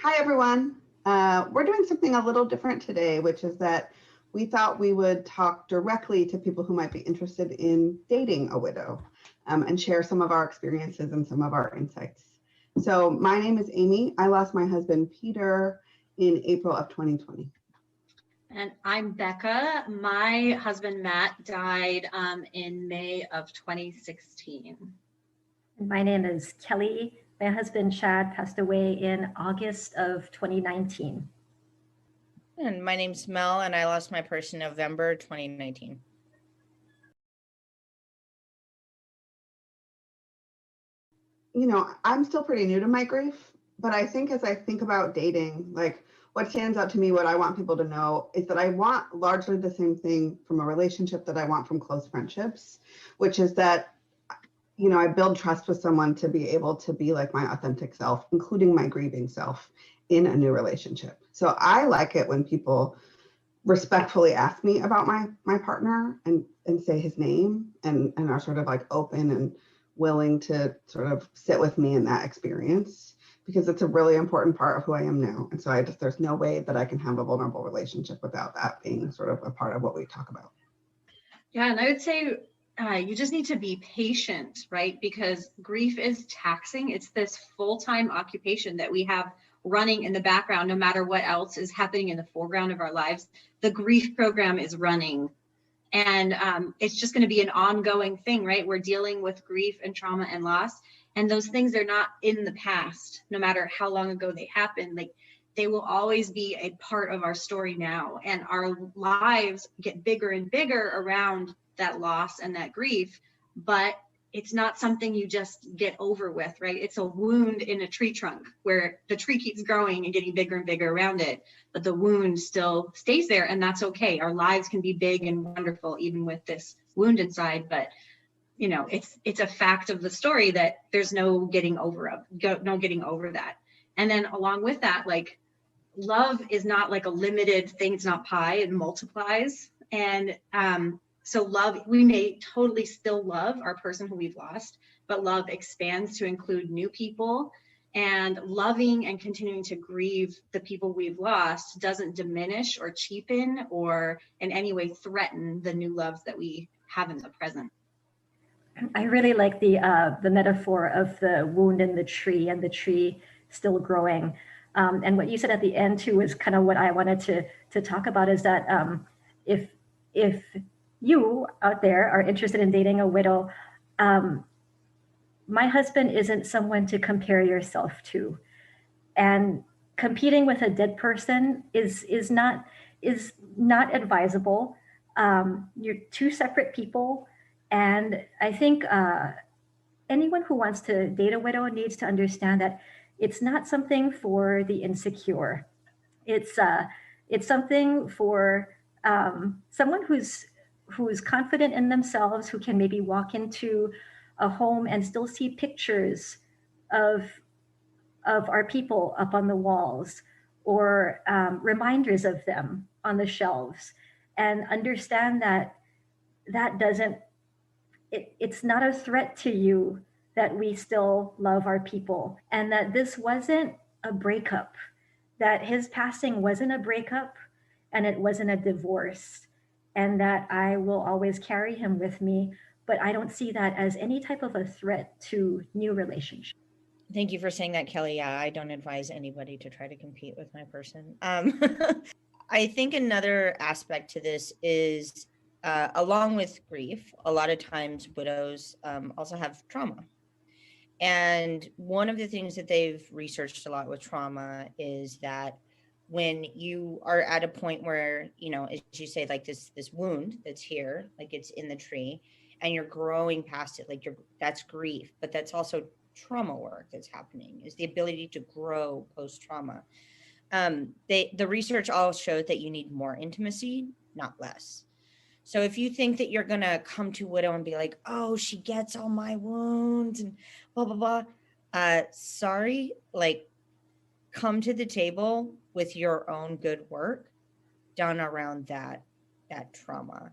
Hi, everyone. We're doing something a little different today, which is that we thought we would talk directly to people who might be interested in dating a widow and share some of our experiences and some of our insights. So my name is Amy. I lost my husband, Peter, in April of 2020. And I'm Becca. My husband, Matt, died in May of 2016. My name is Kelly. My husband, Chad, passed away in August of 2019. And my name's Mel, and I lost my person in November 2019. You know, I'm still pretty new to my grief, but I think as I think about dating, like what stands out to me, what I want people to know is that I want largely the same thing from a relationship that I want from close friendships, which is that, you know, I build trust with someone to be able to be like my authentic self, including my grieving self in a new relationship. So I like it when people respectfully ask me about my partner and say his name and are sort of like open and willing to sort of sit with me in that experience, because it's a really important part of who I am now. And so there's no way that I can have a vulnerable relationship without that being sort of a part of what we talk about. Yeah, and I would say you just need to be patient, right? Because grief is taxing. It's this full-time occupation that we have running in the background, no matter what else is happening in the foreground of our lives. The grief program is running. And it's just going to be an ongoing thing, right? We're dealing with grief and trauma and loss. And those things are not in the past, no matter how long ago they happened. Like, they will always be a part of our story now. And our lives get bigger and bigger around that loss and that grief. But it's not something you just get over with, right? It's a wound in a tree trunk where the tree keeps growing and getting bigger and bigger around it, but the wound still stays there, and that's okay. Our lives can be big and wonderful even with this wound inside, but you know, it's a fact of the story that there's no getting over that. And then along with that, like, love is not like a limited thing. It's not pie, it multiplies. And so love, we may totally still love our person who we've lost, but love expands to include new people, and loving and continuing to grieve the people we've lost doesn't diminish or cheapen or in any way threaten the new loves that we have in the present. I really like the metaphor of the wound in the tree and the tree still growing. And what you said at the end too is kind of what I wanted to talk about, is that if you out there are interested in dating a widow, my husband isn't someone to compare yourself to, and competing with a dead person is not advisable. You're two separate people, and I think anyone who wants to date a widow needs to understand that it's not something for the insecure. It's something for someone who's confident in themselves, who can maybe walk into a home and still see pictures of our people up on the walls, or reminders of them on the shelves, and understand that doesn't, it's not a threat to you, that we still love our people, and that this wasn't a breakup, that his passing wasn't a breakup, and it wasn't a divorce, and that I will always carry him with me. But I don't see that as any type of a threat to new relationships. Thank you for saying that, Kelly. Yeah, I don't advise anybody to try to compete with my person. I think another aspect to this is, along with grief, a lot of times widows also have trauma. And one of the things that they've researched a lot with trauma is that when you are at a point where, you know, as you say, like this wound that's here, like it's in the tree, and you're growing past it, like that's grief, but that's also trauma work that's happening, is the ability to grow post-trauma. The research all showed that you need more intimacy, not less. So if you think that you're going to come to widow and be like, oh, she gets all my wounds and blah, blah, blah. Sorry, like, come to the table with your own good work done around that trauma.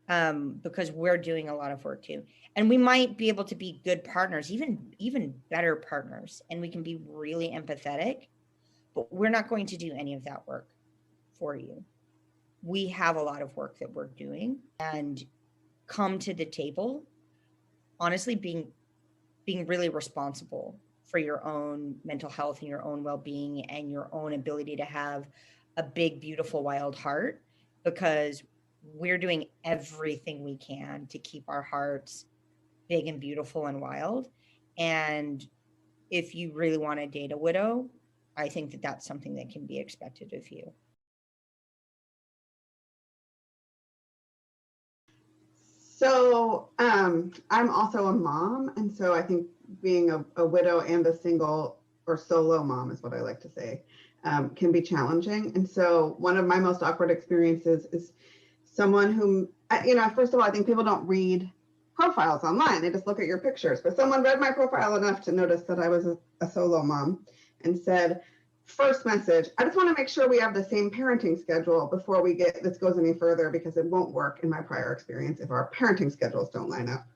Because we're doing a lot of work too. And we might be able to be good partners, even better partners. And we can be really empathetic. but we're not going to do any of that work for you. We have a lot of work that we're doing, and come to the table, honestly, being really responsible for your own mental health and your own well-being and your own ability to have a big, beautiful, wild heart, because we're doing everything we can to keep our hearts big and beautiful and wild. And if you really want to date a widow, I think that that's something that can be expected of you. So I'm also a mom, and so I think being a widow and a single or solo mom is what I like to say, can be challenging. And so one of my most awkward experiences is someone who, first of all, I think people don't read profiles online. They just look at your pictures. But someone read my profile enough to notice that I was a solo mom and said, first message, I just want to make sure we have the same parenting schedule before this goes any further, because it won't work in my prior experience if our parenting schedules don't line up.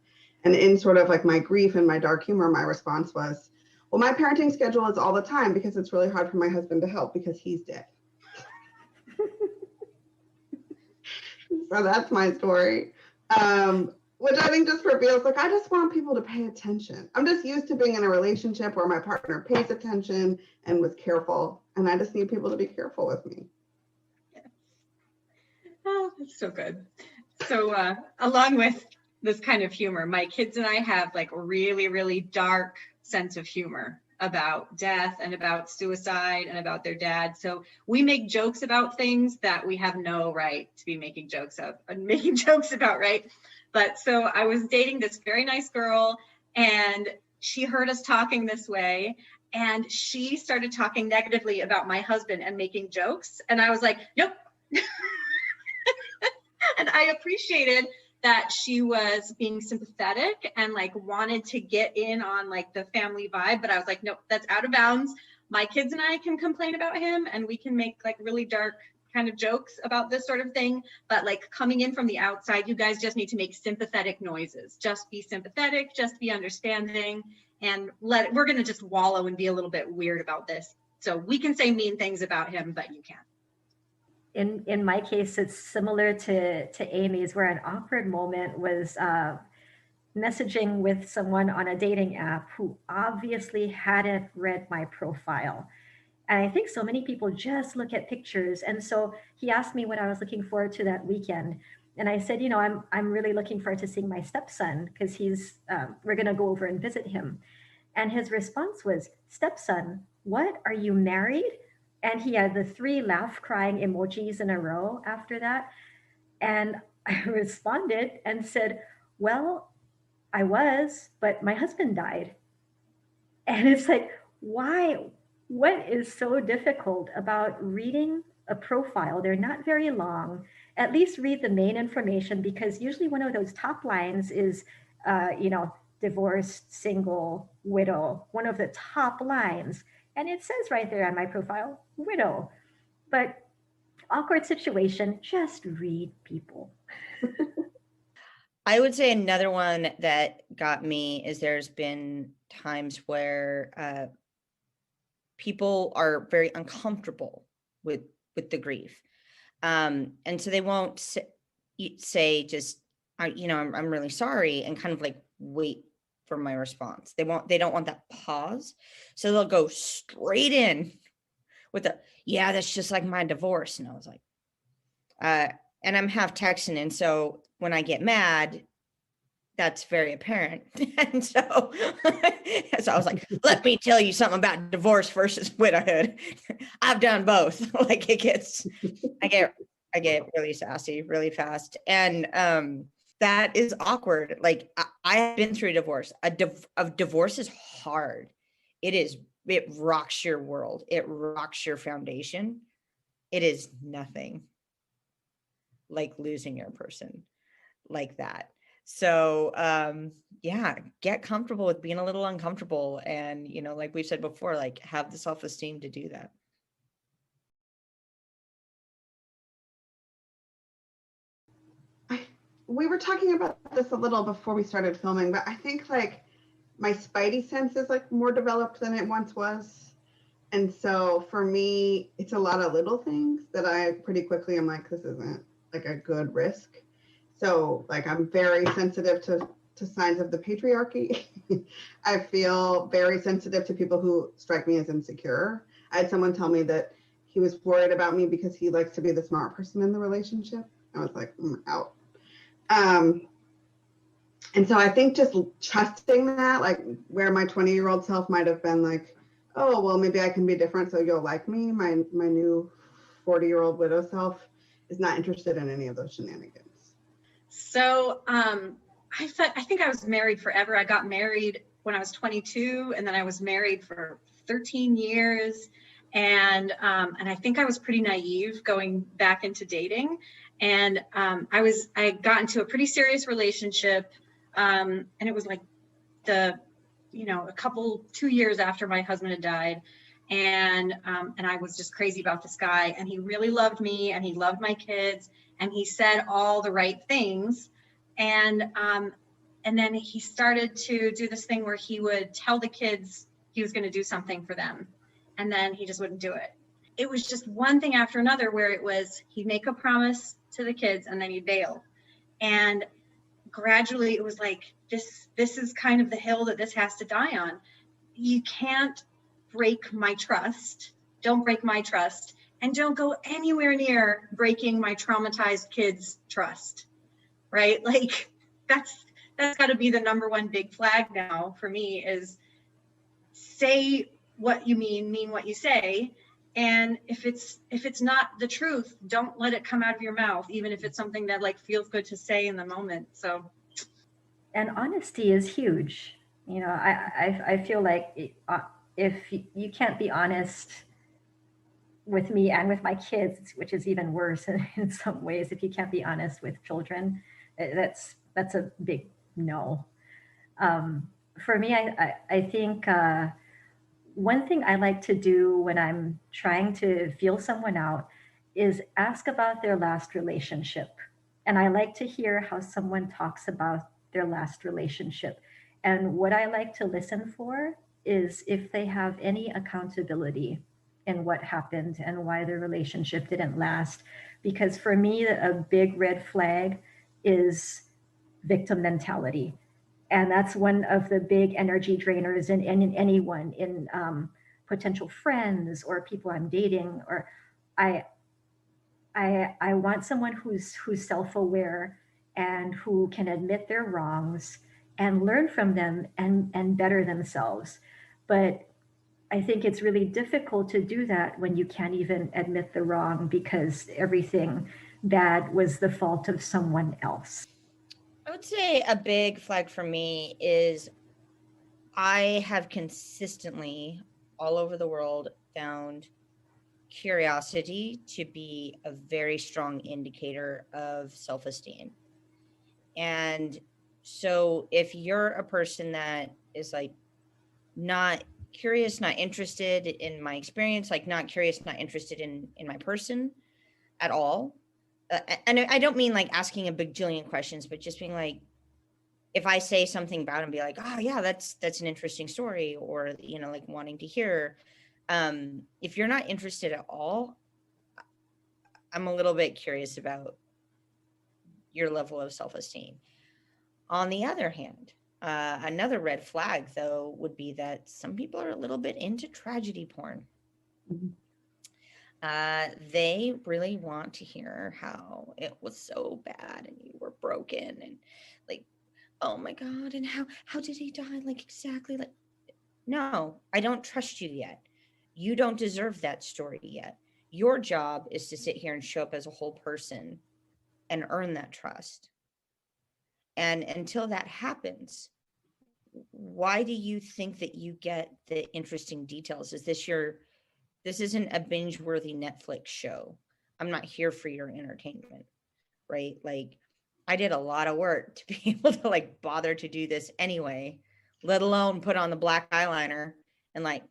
And in sort of like my grief and my dark humor, my response was, well, my parenting schedule is all the time because it's really hard for my husband to help because he's dead. So that's my story. Which I think just reveals, like, I just want people to pay attention. I'm just used to being in a relationship where my partner pays attention and was careful. And I just need people to be careful with me. Yeah. Oh, that's so good. So along with this kind of humor, my kids and I have like a really, really dark sense of humor about death and about suicide and about their dad. So we make jokes about things that we have no right to be making jokes about, right? But so I was dating this very nice girl, and she heard us talking this way, and she started talking negatively about my husband and making jokes. And I was like, nope. And I appreciated that she was being sympathetic and like wanted to get in on like the family vibe. But I was like, nope, that's out of bounds. My kids and I can complain about him, and we can make like really dark kind of jokes about this sort of thing, but like coming in from the outside, you guys just need to make sympathetic noises. Just be sympathetic, just be understanding, and we're going to just wallow and be a little bit weird about this. So we can say mean things about him, but you can't. In my case, it's similar to Amy's, where an awkward moment was messaging with someone on a dating app who obviously hadn't read my profile. And I think so many people just look at pictures. And so he asked me what I was looking forward to that weekend. And I said, I'm really looking forward to seeing my stepson, because we're going to go over and visit him. And his response was, stepson, what? Are you married? And he had the 3 laugh crying emojis in a row after that. And I responded and said, well, I was, but my husband died. And it's like, why? What is so difficult about reading a profile? They're not very long. At least read the main information, because usually one of those top lines is, divorced, single, widow, one of the top lines. And it says right there on my profile, widow. But awkward situation, just read people. I would say another one that got me is there's been times where people are very uncomfortable with the grief. And so they won't say just, I'm really sorry, and kind of like wait for my response. They don't want that pause. So they'll go straight in with yeah, that's just like my divorce. And I was like, and I'm half Texan. And so when I get mad, that's very apparent. And so I was like, let me tell you something about divorce versus widowhood. I've done both. Like I get really sassy really fast. And that is awkward. Like I've been through a divorce. A divorce is hard. It rocks your world. It rocks your foundation. It is nothing like losing your person like that. So get comfortable with being a little uncomfortable, and like we said before, like have the self-esteem to do that. We were talking about this a little before we started filming, but I think like my spidey sense is like more developed than it once was. And so for me, it's a lot of little things that I pretty quickly am like, this isn't like a good risk. So like I'm very sensitive to signs of the patriarchy. I feel very sensitive to people who strike me as insecure. I had someone tell me that he was worried about me because he likes to be the smart person in the relationship. I was like, out. And so I think just trusting that, like where my 20-year-old self might have been like, oh, well, maybe I can be different so you'll like me. My new 40-year-old widow self is not interested in any of those shenanigans. So I think I was married forever. I got married when I was 22, and then I was married for 13 years. And I think I was pretty naive going back into dating. And I got into a pretty serious relationship. And it was like 2 years after my husband had died. And I was just crazy about this guy, and he really loved me and he loved my kids, and he said all the right things. And then he started to do this thing where he would tell the kids he was going to do something for them, and then he just wouldn't do it. It was just one thing after another where it was, he'd make a promise to the kids and then he'd bail. And gradually it was like, this is kind of the hill that this has to die on. You can't break my trust. Don't break my trust, and don't go anywhere near breaking my traumatized kids' trust, right? Like that's got to be the number one big flag now for me, is say what you mean what you say. And if it's not the truth, don't let it come out of your mouth, even if it's something that like feels good to say in the moment. So, and honesty is huge. I feel like if you can't be honest with me and with my kids, which is even worse in some ways, if you can't be honest with children, that's a big no. For me, I think one thing I like to do when I'm trying to feel someone out is ask about their last relationship. And I like to hear how someone talks about their last relationship. And what I like to listen for is if they have any accountability in what happened and why the relationship didn't last. Because for me, a big red flag is victim mentality. And that's one of the big energy drainers in anyone, in potential friends or people I'm dating. Or I want someone who's self-aware and who can admit their wrongs and learn from them and better themselves. But I think it's really difficult to do that when you can't even admit the wrong, because everything bad was the fault of someone else. I would say a big flag for me is I have consistently all over the world found curiosity to be a very strong indicator of self-esteem. And so if you're a person that is like not curious, not interested in my experience, like not curious, not interested in my person at all, and I don't mean like asking a bajillion questions, but just being like, if I say something about him, be like, oh yeah, that's an interesting story, or like wanting to hear. If you're not interested at all, I'm a little bit curious about your level of self-esteem. On the other hand, another red flag though would be that some people are a little bit into tragedy porn. Mm-hmm. They really want to hear how it was so bad and you were broken and like, oh my God, and how did he die? Like exactly like, no, I don't trust you yet. You don't deserve that story yet. Your job is to sit here and show up as a whole person and earn that trust. And until that happens, why do you think that you get the interesting details? This isn't a binge-worthy Netflix show. I'm not here for your entertainment, right? Like, I did a lot of work to be able to like bother to do this anyway, let alone put on the black eyeliner and like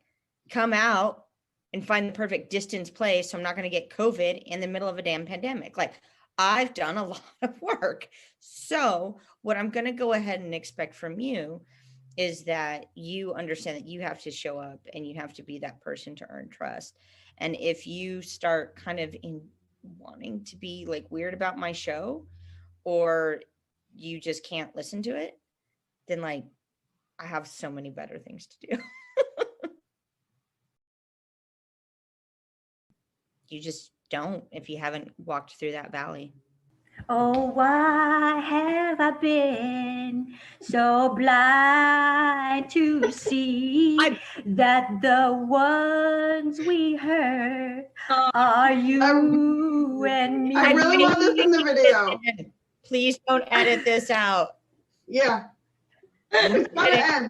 come out and find the perfect distance place so I'm not going to get COVID in the middle of a damn pandemic. Like, I've done a lot of work. So what I'm going to go ahead and expect from you is that you understand that you have to show up and you have to be that person to earn trust. And if you start kind of in wanting to be like weird about my show, or you just can't listen to it, then like I have so many better things to do. You just don't if you haven't walked through that valley. Oh, why have I been so blind to see that the ones we hurt are you and me? I really want this in the video. Please don't edit this out. Yeah. It's gotta end.